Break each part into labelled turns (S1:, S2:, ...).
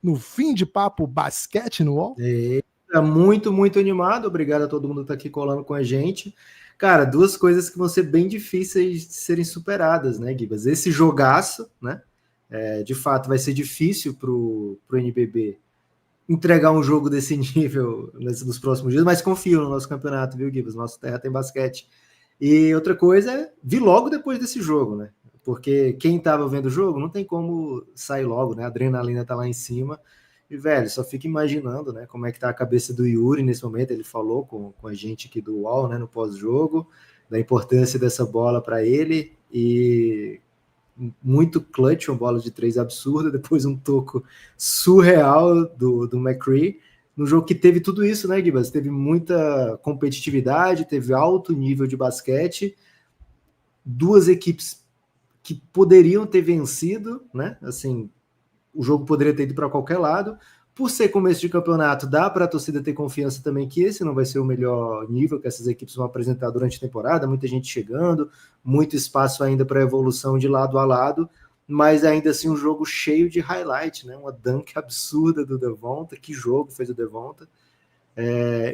S1: no Fim de Papo Basquete no UOL?
S2: Muito, muito animado. Obrigado a todo mundo que está aqui colando com a gente. Cara, duas coisas que vão ser bem difíceis de serem superadas, né, Gibas? Esse jogaço, né? De fato, vai ser difícil para o NBB entregar um jogo desse nível nos próximos dias, mas confio no nosso campeonato, viu, Gibas? Nossa terra tem basquete. E outra coisa é vir logo depois desse jogo, né? Porque quem estava vendo o jogo não tem como sair logo, né? A adrenalina tá lá em cima. E, velho, só fica imaginando, né? Como é que tá a cabeça do Yuri nesse momento. Ele falou com a gente aqui do UOL, né? No pós-jogo, da importância dessa bola para ele. E muito clutch, uma bola de 3 absurda, depois um toco surreal do McCree, no jogo que teve tudo isso, né, Gibas? Teve muita competitividade, teve alto nível de basquete, duas equipes que poderiam ter vencido, né? Assim, o jogo poderia ter ido para qualquer lado. Por ser começo de campeonato, dá para a torcida ter confiança também que esse não vai ser o melhor nível que essas equipes vão apresentar durante a temporada, muita gente chegando, muito espaço ainda para evolução de lado a lado, mas ainda assim um jogo cheio de highlight, né? Uma dunk absurda do Devonta, que jogo fez o Devonta.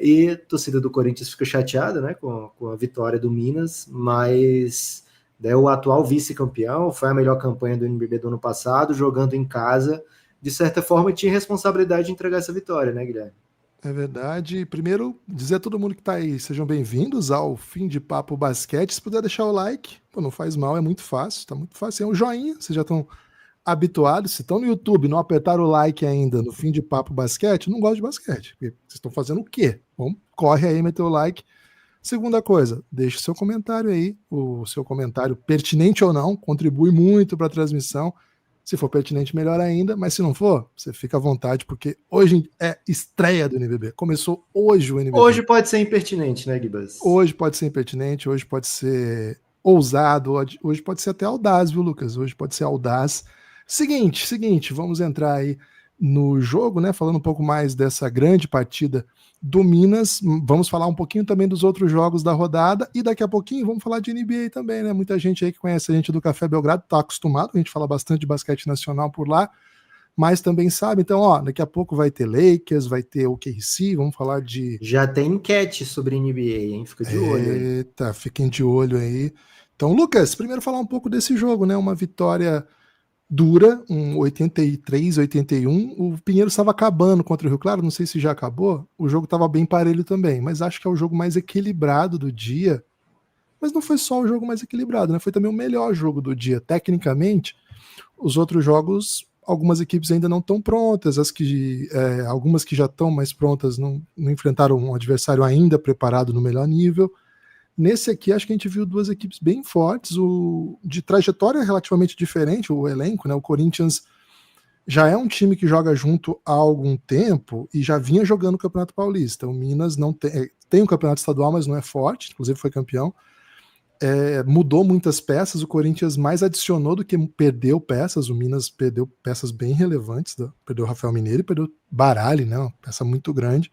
S2: E a torcida do Corinthians fica chateada, né, com a vitória do Minas, mas o atual vice-campeão, foi a melhor campanha do NBB do ano passado, jogando em casa, de certa forma tinha responsabilidade de entregar essa vitória, né, Guilherme?
S1: É verdade. Primeiro, dizer a todo mundo que tá aí, sejam bem-vindos ao Fim de Papo Basquete. Se puder deixar o like, pô, não faz mal, é muito fácil, tá muito fácil. É um joinha, vocês já estão habituados. Se estão no YouTube, não apertaram o like ainda no Fim de Papo Basquete, não gosto de basquete. Vocês estão fazendo o quê? Bom, corre aí, meteu o like. Segunda coisa, deixe seu comentário aí, o seu comentário pertinente ou não, contribui muito para a transmissão. Se for pertinente, melhor ainda, mas se não for, você fica à vontade, porque hoje é estreia do NBB. Começou hoje o NBB.
S2: Hoje pode ser impertinente, né, Gibas?
S1: Hoje pode ser impertinente, hoje pode ser ousado, hoje pode ser até audaz, viu, Lucas? Hoje pode ser audaz. Seguinte, vamos entrar aí no jogo, né? Falando um pouco mais dessa grande partida do Minas. Vamos falar um pouquinho também dos outros jogos da rodada e daqui a pouquinho vamos falar de NBA também, né? Muita gente aí que conhece a gente do Café Belgrado tá acostumado, a gente fala bastante de basquete nacional por lá, mas também sabe. Então, ó, daqui a pouco vai ter Lakers, vai ter OKC, vamos falar de...
S2: Já tem enquete sobre NBA, hein? Fica de olho aí.
S1: Eita, fiquem de olho aí. Então, Lucas, primeiro falar um pouco desse jogo, né? Uma vitória dura, um 83-81. O Pinheiro estava acabando contra o Rio Claro, não sei se já acabou. O jogo estava bem parelho também, mas acho que é o jogo mais equilibrado do dia. Mas não foi só o jogo mais equilibrado, né? Foi também o melhor jogo do dia. Tecnicamente, os outros jogos, algumas equipes ainda não estão prontas, algumas que já estão mais prontas não enfrentaram um adversário ainda preparado no melhor nível. Nesse aqui, acho que a gente viu duas equipes bem fortes, de trajetória relativamente diferente, o elenco, né? O Corinthians já é um time que joga junto há algum tempo e já vinha jogando o Campeonato Paulista. O Minas não tem um campeonato estadual, mas não é forte, inclusive foi campeão. Mudou muitas peças, o Corinthians mais adicionou do que perdeu peças, o Minas perdeu peças bem relevantes, perdeu o Rafael Mineiro e perdeu Baralli, né? Uma peça muito grande.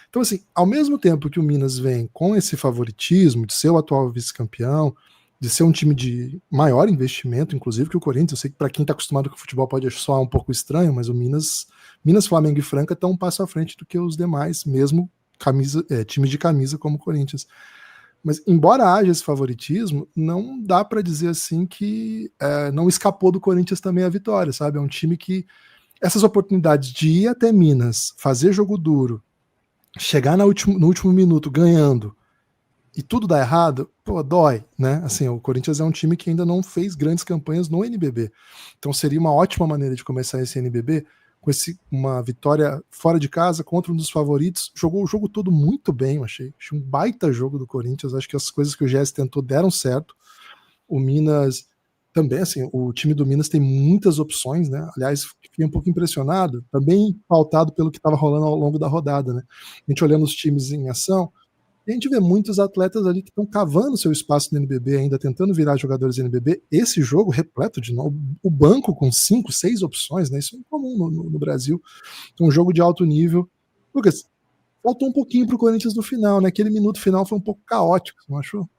S1: Então, assim, ao mesmo tempo que o Minas vem com esse favoritismo de ser o atual vice-campeão, de ser um time de maior investimento, inclusive, que o Corinthians, eu sei que para quem está acostumado com o futebol pode soar um pouco estranho, mas o Minas, Flamengo e Franca estão um passo à frente do que os demais, mesmo time de camisa como o Corinthians. Mas, embora haja esse favoritismo, não dá para dizer assim que não escapou do Corinthians também a vitória, sabe? É um time que essas oportunidades de ir até Minas, fazer jogo duro, chegar no último minuto ganhando e tudo dá errado, pô, dói, né? Assim, o Corinthians é um time que ainda não fez grandes campanhas no NBB. Então seria uma ótima maneira de começar esse NBB com uma vitória fora de casa contra um dos favoritos. Jogou o jogo todo muito bem, eu achei. Achei um baita jogo do Corinthians. Acho que as coisas que o GS tentou deram certo. O Minas também, assim, o time do Minas tem muitas opções, né? Aliás, fiquei um pouco impressionado, também pautado pelo que estava rolando ao longo da rodada, né? A gente olhando os times em ação, a gente vê muitos atletas ali que estão cavando seu espaço no NBB, ainda tentando virar jogadores do NBB. Esse jogo repleto de novo, o banco com 5, 6 opções, né? Isso é incomum no Brasil. Então, um jogo de alto nível. Lucas, faltou um pouquinho para o Corinthians no final, né? Aquele minuto final foi um pouco caótico, não achou?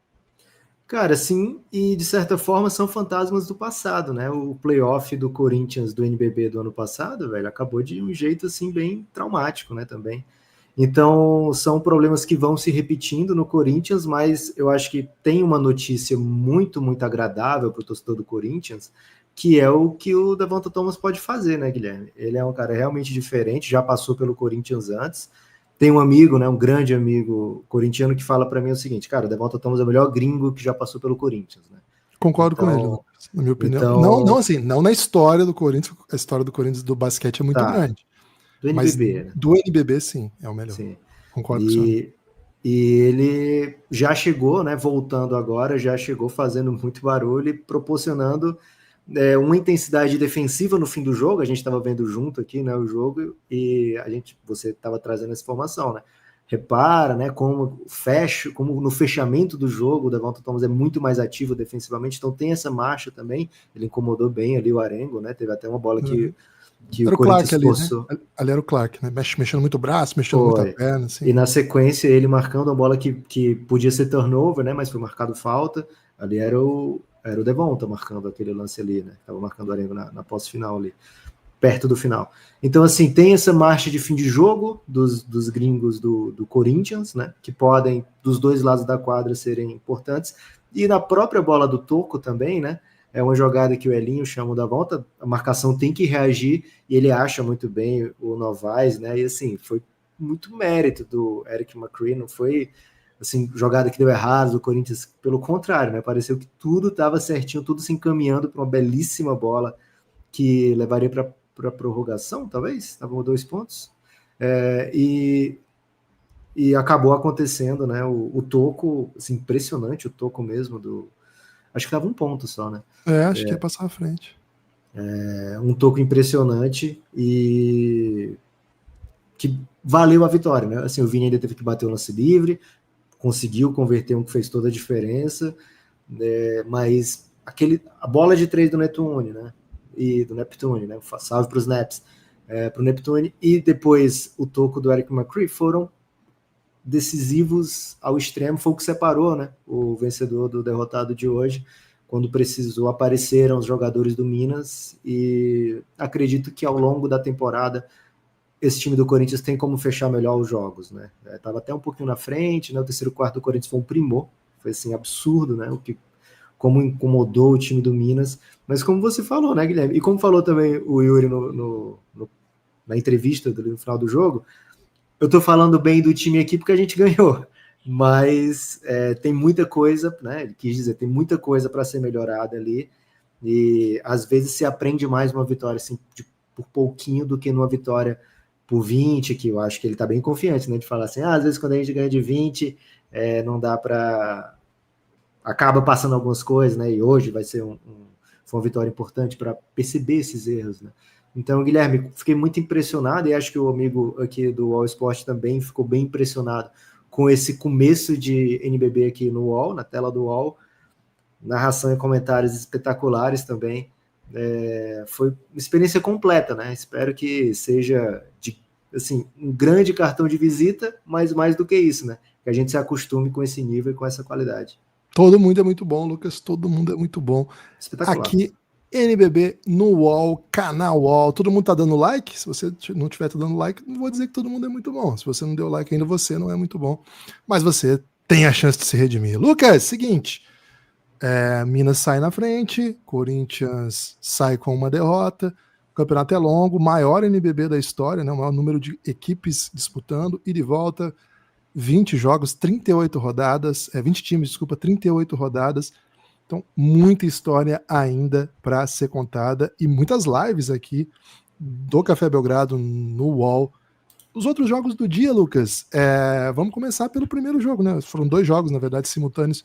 S2: Cara, sim, e de certa forma são fantasmas do passado, né? O playoff do Corinthians do NBB do ano passado, velho, acabou de um jeito assim bem traumático, né, também. Então, são problemas que vão se repetindo no Corinthians, mas eu acho que tem uma notícia muito, muito agradável para o torcedor do Corinthians, que é o que o Devonta Thomas pode fazer, né, Guilherme? Ele é um cara realmente diferente, já passou pelo Corinthians antes. Tem um amigo, né, um grande amigo corintiano que fala para mim o seguinte, cara, o Devonta Thomas é o melhor gringo que já passou pelo Corinthians, né?
S1: Concordo com ele,
S2: Então,
S1: Lucas, na minha opinião. Não,
S2: então,
S1: não assim, não na história do Corinthians, a história do Corinthians do basquete é muito
S2: tá,
S1: grande,
S2: do
S1: mas
S2: NBB, né?
S1: do NBB sim, é o melhor.
S2: Sim.
S1: Concordo com o senhor.
S2: E ele já chegou, né? Voltando agora, já chegou fazendo muito barulho e proporcionando uma intensidade defensiva no fim do jogo. A gente estava vendo junto aqui, né? O jogo e você estava trazendo essa informação, né? Repara, né? Como no fechamento do jogo, o Devonta Thomas é muito mais ativo defensivamente. Então tem essa marcha também. Ele incomodou bem ali o Arengo, né? Teve até uma bola que o
S1: Era o Clark
S2: Corinthians
S1: ali, né?
S2: forçou.
S1: Ali era o Clark, né? Mexendo muito o braço, mexendo muito a
S2: Foi.
S1: perna,
S2: E
S1: assim.
S2: na sequência, ele marcando a bola que podia ser turnover, né? Mas foi marcado falta. Ali era o Devonta marcando aquele lance ali, né? Tava marcando o Arengo na posse final ali, perto do final. Então, assim, tem essa marcha de fim de jogo dos gringos do Corinthians, né? Que podem, dos dois lados da quadra, serem importantes. E na própria bola do Toco também, né? É uma jogada que o Elinho chama da volta, a marcação tem que reagir e ele acha muito bem o Novaes, né? E assim, foi muito mérito do Eric McCree, não foi assim, jogada que deu errado do Corinthians, pelo contrário, né? Pareceu que tudo estava certinho, tudo se encaminhando para uma belíssima bola que levaria para prorrogação, talvez, estavam 2 pontos. E acabou acontecendo, né? O toco, assim, impressionante, o toco mesmo acho que estava 1 ponto só, né?
S1: Acho que ia passar à frente.
S2: Um toco impressionante e que valeu a vitória, né? Assim, o Vini ainda teve que bater o lance livre, conseguiu converter um que fez toda a diferença, mas a bola de 3 do Neptune, né? E do Neptune, né? Salve para os Neps, para o Neptune, e depois o toco do Eric McCree foram decisivos ao extremo, foi o que separou, né? O vencedor do derrotado de hoje. Quando precisou, apareceram os jogadores do Minas e acredito que ao longo da temporada esse time do Corinthians tem como fechar melhor os jogos, né? Tava até um pouquinho na frente, né? O terceiro quarto do Corinthians foi um primor, foi assim absurdo, né? Como incomodou o time do Minas, mas como você falou, né, Guilherme? E como falou também o Yuri na entrevista no final do jogo, eu tô falando bem do time aqui porque a gente ganhou, mas tem muita coisa, né? Ele quis dizer, tem muita coisa para ser melhorada ali, e às vezes se aprende mais uma vitória assim, por pouquinho do que numa vitória por 20, que eu acho que ele tá bem confiante, né? De falar assim, às vezes quando a gente ganha de 20, não dá para acaba passando algumas coisas, né? E hoje vai ser foi uma vitória importante para perceber esses erros, né? Então, Guilherme, fiquei muito impressionado e acho que o amigo aqui do All Sport também ficou bem impressionado com esse começo de NBB aqui no UOL, na tela do UOL. Narração e comentários espetaculares também. Foi uma experiência completa, né? Espero que seja assim, um grande cartão de visita, mas mais do que isso, né? Que a gente se acostume com esse nível e com essa qualidade.
S1: Todo mundo é muito bom, Lucas. Todo mundo é muito bom.
S2: Espetacular.
S1: Aqui, NBB no UOL, canal UOL. Todo mundo tá dando like? Se você não tiver dando like, não vou dizer que todo mundo é muito bom. Se você não deu like ainda, você não é muito bom. Mas você tem a chance de se redimir. Lucas, seguinte. Minas sai na frente, Corinthians sai com uma derrota. O campeonato é longo, maior NBB da história, né? O maior número de equipes disputando, e de volta. 20 jogos, 38 rodadas, 20 times, desculpa, 38 rodadas. Então, muita história ainda para ser contada e muitas lives aqui do Café Belgrado no UOL. Os outros jogos do dia, Lucas, vamos começar pelo primeiro jogo, né? Foram 2 jogos, na verdade, simultâneos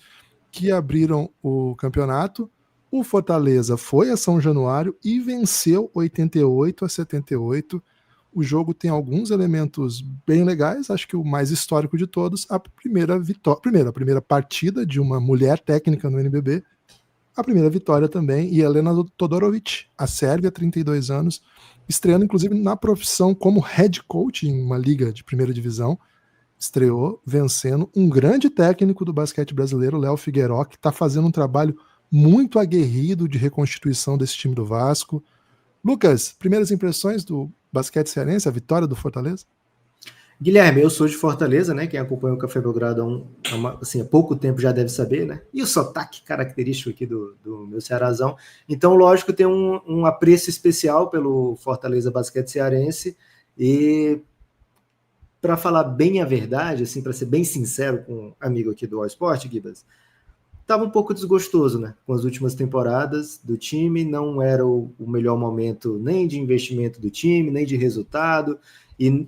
S1: que abriram o campeonato. O Fortaleza foi a São Januário e venceu 88-78. O jogo tem alguns elementos bem legais, acho que o mais histórico de todos, a primeira partida de uma mulher técnica no NBB, a primeira vitória também, e Helena Todorovic, a Sérvia, 32 anos, estreando inclusive na profissão como head coach em uma liga de primeira divisão, estreou vencendo um grande técnico do basquete brasileiro, Léo Figueiró, que está fazendo um trabalho muito aguerrido de reconstituição desse time do Vasco. Lucas, primeiras impressões do basquete cearense, a vitória do Fortaleza?
S2: Guilherme, eu sou de Fortaleza, né? Quem acompanha o Café Belgrado há pouco tempo já deve saber, né? E o sotaque característico aqui do meu cearazão. Então, lógico, tem um apreço especial pelo Fortaleza Basquete Cearense. E, para falar bem a verdade, assim, para ser bem sincero com um amigo aqui do All Sport, Gibas, estava um pouco desgostoso, né? Com as últimas temporadas do time, não era o melhor momento nem de investimento do time, nem de resultado.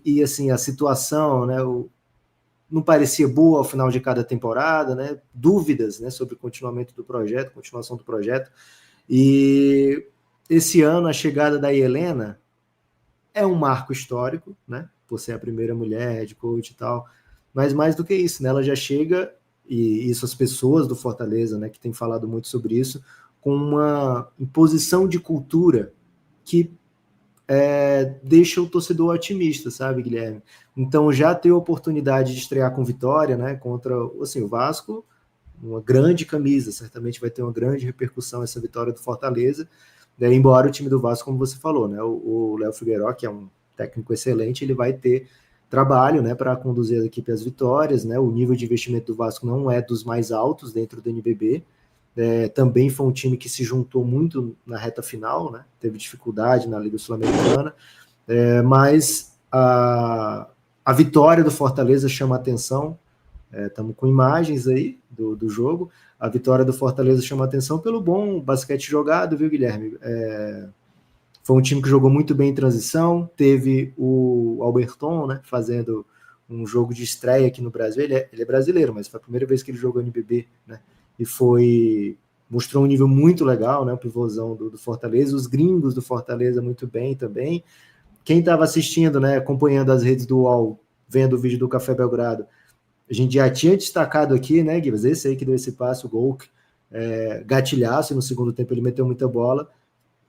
S2: E assim, a situação, né, não parecia boa ao final de cada temporada, né, dúvidas, né, sobre o continuação do projeto. E esse ano, a chegada da Helena é um marco histórico, né, por ser a primeira mulher head coach e tal, mas mais do que isso, né, ela já chega, e isso as pessoas do Fortaleza, né, que têm falado muito sobre isso, com uma imposição de cultura que deixa o torcedor otimista, sabe, Guilherme? Então, já ter a oportunidade de estrear com vitória, né, contra assim, o Vasco, uma grande camisa, certamente vai ter uma grande repercussão essa vitória do Fortaleza, né, embora o time do Vasco, como você falou, né, o Léo Figueiró, que é um técnico excelente, ele vai ter trabalho, né, para conduzir a equipe às vitórias, né, o nível de investimento do Vasco não é dos mais altos dentro do NBB, também foi um time que se juntou muito na reta final, né? Teve dificuldade na Liga Sul-Americana, mas a vitória do Fortaleza chama a atenção. Estamos com imagens aí do jogo. A vitória do Fortaleza chama a atenção pelo bom basquete jogado, viu, Guilherme? Foi um time que jogou muito bem em transição. Teve o Alberton, né, fazendo um jogo de estreia aqui no Brasil. Ele é brasileiro, mas foi a primeira vez que ele jogou NBB, né? E mostrou um nível muito legal, né, o pivôzão do Fortaleza, os gringos do Fortaleza muito bem também. Quem estava assistindo, né, acompanhando as redes do UOL, vendo o vídeo do Café Belgrado, a gente já tinha destacado aqui, né, Guilherme, esse aí que deu esse passe, o gol, gatilhaço, no segundo tempo ele meteu muita bola.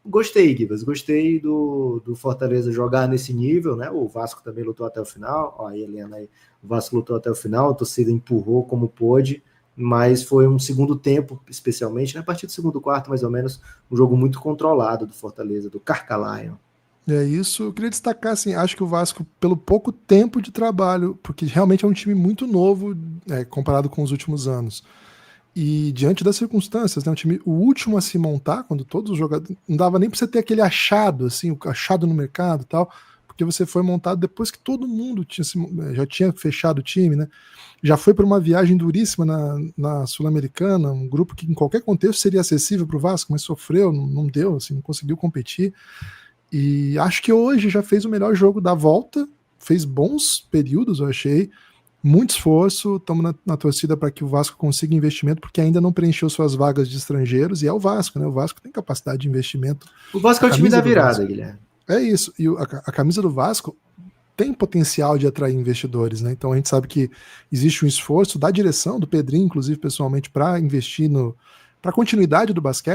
S2: Gostei, Guilherme, gostei do Fortaleza jogar nesse nível, né, o Vasco também lutou até o final, ó, a Helena aí, o Vasco lutou até o final, a torcida empurrou como pôde, mas foi um segundo tempo, especialmente, né, a partir do segundo quarto, mais ou menos, um jogo muito controlado do Fortaleza, do Carcalaio.
S1: É isso, eu queria destacar, assim, acho que o Vasco, pelo pouco tempo de trabalho, porque realmente é um time muito novo, comparado com os últimos anos, e diante das circunstâncias, né, um time, o último a se montar, quando todos os jogadores, não dava nem para você ter aquele achado, assim, o achado no mercado e tal, porque você foi montado depois que todo mundo já tinha fechado o time, né? Já foi para uma viagem duríssima na Sul-Americana, um grupo que em qualquer contexto seria acessível para o Vasco, mas sofreu, não deu, assim, não conseguiu competir. E acho que hoje já fez o melhor jogo da volta, fez bons períodos, eu achei, muito esforço, estamos na torcida para que o Vasco consiga investimento, porque ainda não preencheu suas vagas de estrangeiros, e é o Vasco, né? O Vasco tem capacidade de investimento.
S2: O Vasco é o time da virada, Guilherme.
S1: É isso, e a camisa do Vasco tem potencial de atrair investidores, né? Então a gente sabe que existe um esforço da direção, do Pedrinho, inclusive pessoalmente, para investir para a continuidade do basquete.